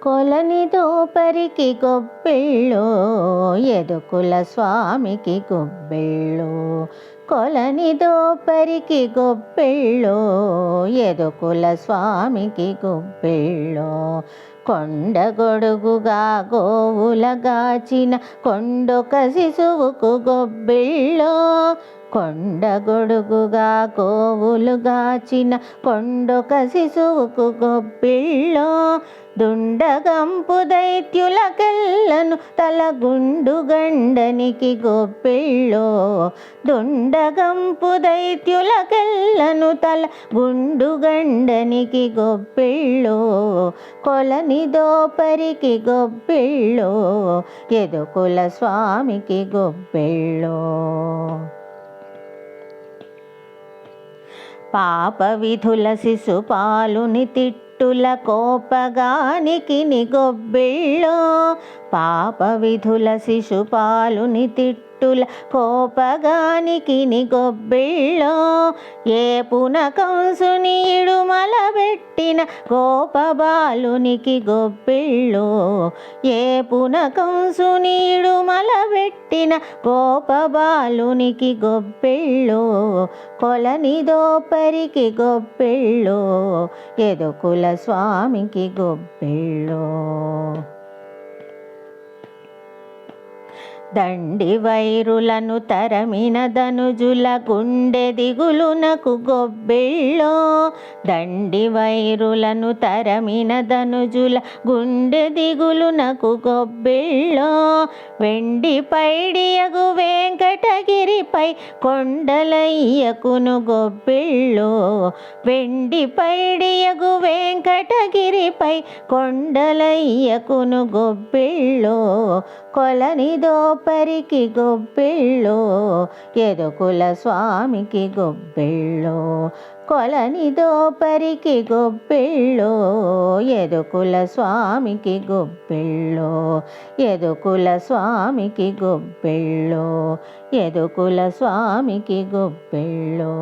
కొలనిదో పరికి గొబ్బిళ్ళో యదుకుల స్వామికి గొబ్బిళ్ళో. కొలనిదో పరికి గొబ్బిళ్ళో యదుకుల స్వామికి గొబ్బిళ్ళో. కొండగొడుగుగా గోవులగాచిన కొండొక శిశువుకు గొబ్బిళ్ళో. కొండగొడుగుగా గోవులుగాచిన కొండొక శిశువుకు గొబ్బిళ్ళో. దుండగంపు దైత్యులకెల్లను తలగుండు గండనికి గొబ్బిళ్ళో. దుండగంపు దైత్యులకెల్లను తల గుండు గండనికి గొబ్బిళ్ళో. కొలనిదో పరికి గొబ్బిళ్ళో యదుకుల స్వామికి గొబ్బిళ్ళో. పాప విధుల శిశుపాలుని తిట్టుల కోపగానికి గొబ్బిళ్ళో. పాప విధుల శిశుపాలుని తిట్టుల కోపగానికి గొబ్బిళ్ళో. ఏ పునకంసుని ఇడుమలబెట్టిన గోపబాలునికి గొబ్బిళ్ళో. ఏ పునకంసుని ఇడుమలబెట్టిన గోపబాలునికి గొబ్బిళ్ళో. కొలనిదో పరికి గొబ్బిళ్ళో యదుకుల స్వామికి గొబ్బిళ్ళో. దండి వైరులను తరమిన ధనుజుల గుండె దిగులునకు గొబ్బిళ్ళో. దండి వైరులను తరమిన ధనుజుల గుండె దిగులునకు గొబ్బిళ్ళో. వెండి పైడియగు వెంకటగిరిపై కొండలయ్యకును గొబ్బిళ్ళో. వెండి పైడియగు వెంకటగిరిపై కొండలయ్యకును గొబ్బిళ్ళో. కొలనిదో పరికి గొబ్బిళ్ళో యదుకుల స్వామికి గొబ్బిళ్ళో. కొలనిదో పరికి గొబ్బిళ్ళో యదుకుల స్వామికి గొబ్బిళ్ళో. యదుకుల స్వామికి గొబ్బిళ్ళో. యదుకుల స్వామికి గొబ్బిళ్ళో.